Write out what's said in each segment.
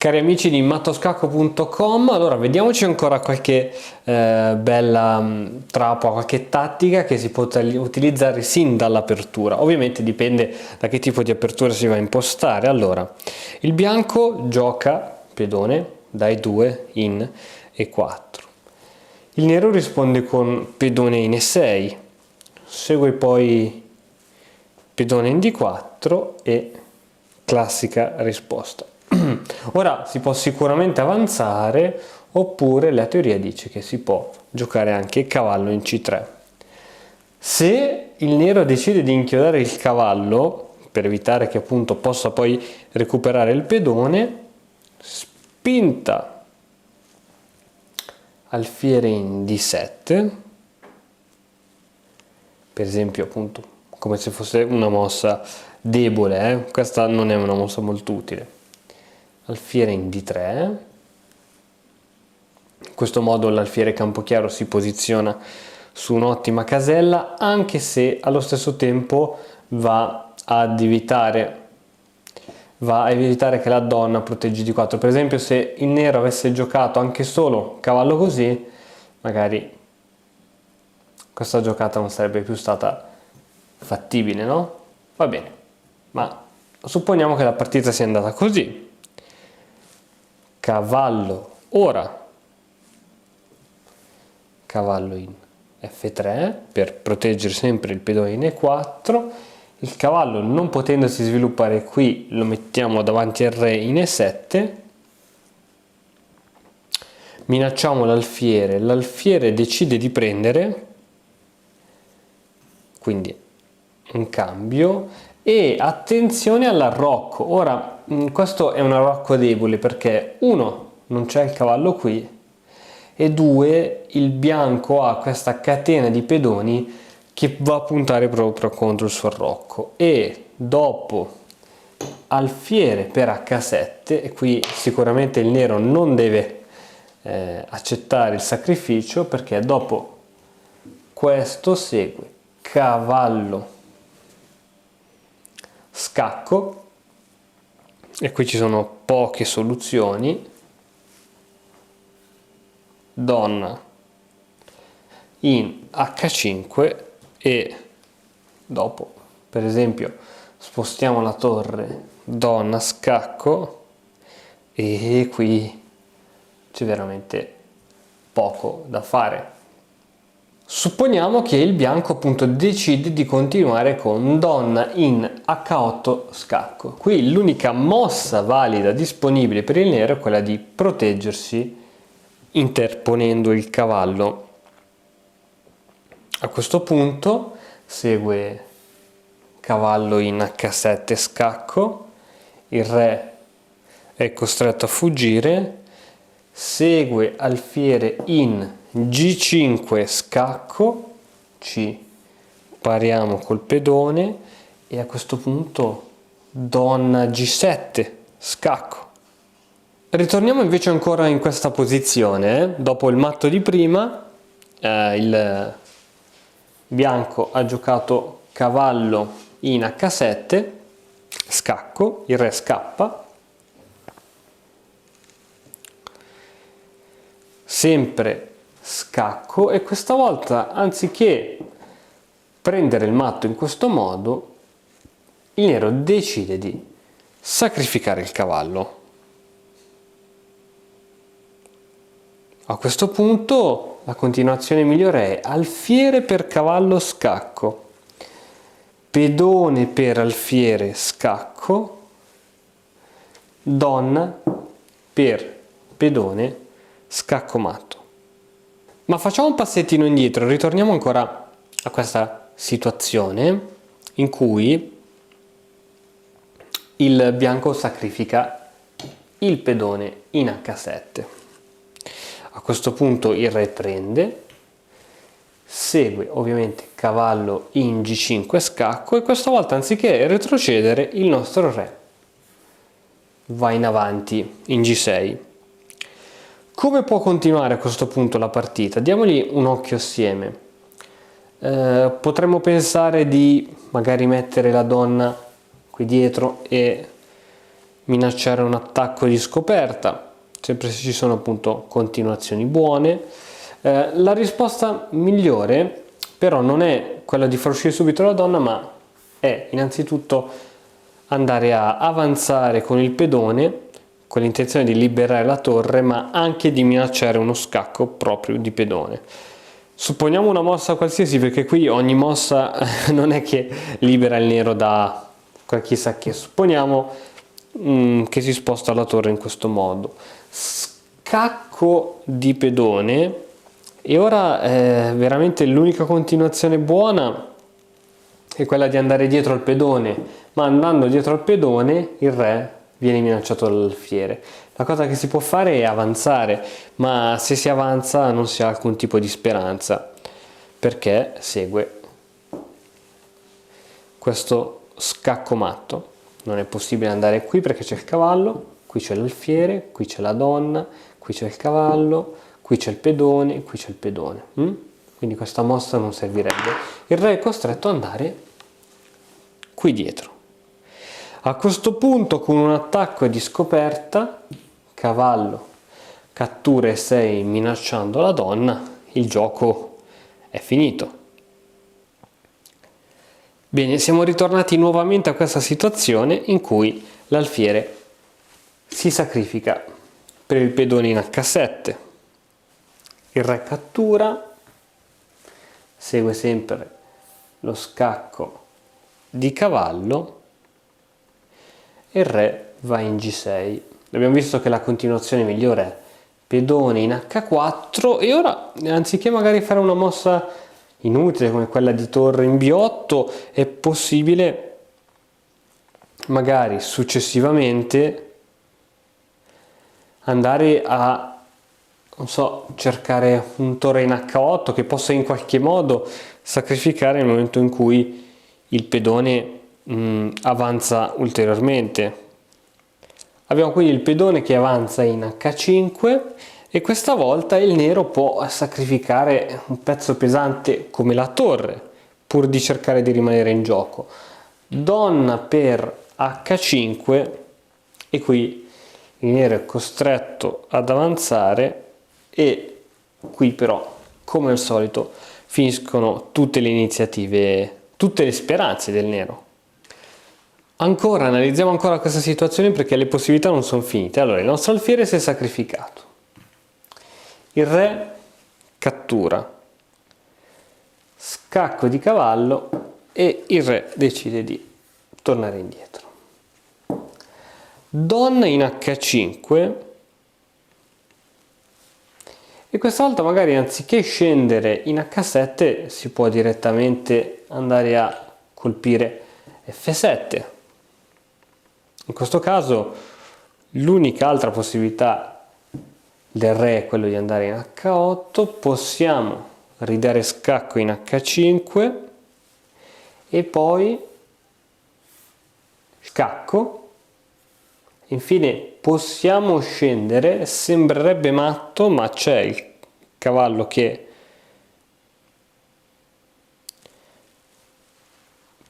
Cari amici di mattoscacco.com, allora vediamoci ancora qualche bella trappola, qualche tattica che si può utilizzare sin dall'apertura. Ovviamente dipende da che tipo di apertura si va a impostare. Allora, il bianco gioca pedone dai 2 in E4. Il nero risponde con pedone in E6, segue poi pedone in D4 e classica risposta. Ora si può sicuramente avanzare, oppure la teoria dice che si può giocare anche cavallo in C3. Se il nero decide di inchiodare il cavallo, per evitare che appunto possa poi recuperare il pedone, spinta alfiere in D7, per esempio appunto come se fosse una mossa debole, questa non è una mossa molto utile. Alfiere in D3, in questo modo l'alfiere campochiaro si posiziona su un'ottima casella, anche se allo stesso tempo va ad evitare che la donna proteggi D4. Per esempio, se il nero avesse giocato anche solo cavallo così, magari questa giocata non sarebbe più stata fattibile, no? Va bene, ma supponiamo che la partita sia andata così. Cavallo, ora cavallo in F3 per proteggere sempre il pedone in E4. Il cavallo, non potendosi sviluppare qui, lo mettiamo davanti al re in E7. Minacciamo l'alfiere decide di prendere, quindi un cambio, e attenzione all'arrocco. Ora, questo è un arrocco debole perché uno, non c'è il cavallo qui, e due, il bianco ha questa catena di pedoni che va a puntare proprio contro il suo arrocco, e dopo alfiere per H7, e qui sicuramente il nero non deve accettare il sacrificio, perché dopo questo segue cavallo scacco, e qui ci sono poche soluzioni. Donna in H5, e dopo per esempio spostiamo la torre, donna scacco, e qui c'è veramente poco da fare. Supponiamo che il bianco appunto decide di continuare con donna in H8 scacco. Qui l'unica mossa valida disponibile per il nero è quella di proteggersi interponendo il cavallo. A questo punto segue cavallo in H7 scacco, il re è costretto a fuggire, segue alfiere in G5 scacco, ci pariamo col pedone, e a questo punto donna G7 scacco. Ritorniamo invece ancora in questa posizione. Dopo il matto di prima, il bianco ha giocato cavallo in H7 scacco, il re scappa, sempre scacco, e questa volta, anziché prendere il matto in questo modo, il nero decide di sacrificare il cavallo. A questo punto la continuazione migliore è alfiere per cavallo scacco, pedone per alfiere scacco, donna per pedone scacco matto. Ma facciamo un passettino indietro, ritorniamo ancora a questa situazione in cui il bianco sacrifica il pedone in H7. A questo punto il re prende, segue ovviamente cavallo in G5 scacco, e questa volta, anziché retrocedere, il nostro re va in avanti in G6. Come può continuare a questo punto la partita? Diamogli un occhio assieme. Potremmo pensare di magari mettere la donna qui dietro e minacciare un attacco di scoperta, sempre se ci sono appunto continuazioni buone. La risposta migliore però non è quella di far uscire subito la donna, ma è innanzitutto andare a avanzare con il pedone con l'intenzione di liberare la torre, ma anche di minacciare uno scacco proprio di pedone. Supponiamo una mossa qualsiasi, perché qui ogni mossa non è che libera il nero da chissà che. Supponiamo che si sposta la torre in questo modo. Scacco di pedone, e ora veramente l'unica continuazione buona è quella di andare dietro al pedone, ma andando dietro al pedone il re viene minacciato dall'alfiere. La cosa che si può fare è avanzare, ma se si avanza non si ha alcun tipo di speranza, perché segue questo scacco matto. Non è possibile andare qui perché c'è il cavallo, qui c'è l'alfiere, qui c'è la donna, qui c'è il cavallo, qui c'è il pedone, qui c'è il pedone. Quindi questa mossa non servirebbe. Il re è costretto ad andare qui dietro. A questo punto, con un attacco di scoperta, cavallo cattura e6 minacciando la donna, il gioco è finito. Bene, siamo ritornati nuovamente a questa situazione in cui l'alfiere si sacrifica per il pedone in H7. Il re cattura, segue sempre lo scacco di cavallo e il re va in G6. Abbiamo visto che la continuazione migliore è pedone in H4, e ora, anziché magari fare una mossa inutile come quella di torre in B8, è possibile magari successivamente andare a, non so, cercare un torre in H8 che possa in qualche modo sacrificare nel momento in cui il pedone avanza ulteriormente. Abbiamo quindi il pedone che avanza in H5, e questa volta il nero può sacrificare un pezzo pesante come la torre pur di cercare di rimanere in gioco. Donna per H5, e qui il nero è costretto ad avanzare, e qui però, come al solito, finiscono tutte le iniziative, tutte le speranze del nero. Ancora, analizziamo ancora questa situazione perché le possibilità non sono finite. Allora, il nostro alfiere si è sacrificato. Il re cattura. Scacco di cavallo, e il re decide di tornare indietro. Donna in H5, e questa volta magari anziché scendere in H7 si può direttamente andare a colpire F7. In questo caso l'unica altra possibilità del re è quello di andare in H8, possiamo ridare scacco in H5 e poi scacco. Infine possiamo scendere, sembrerebbe matto, ma c'è il cavallo che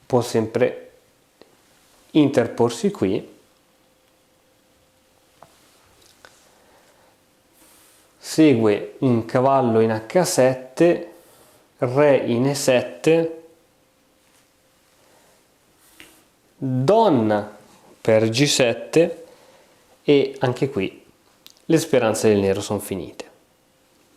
può sempre interporsi qui. Segue un cavallo in H7, re in E7, donna per G7, e anche qui le speranze del nero sono finite.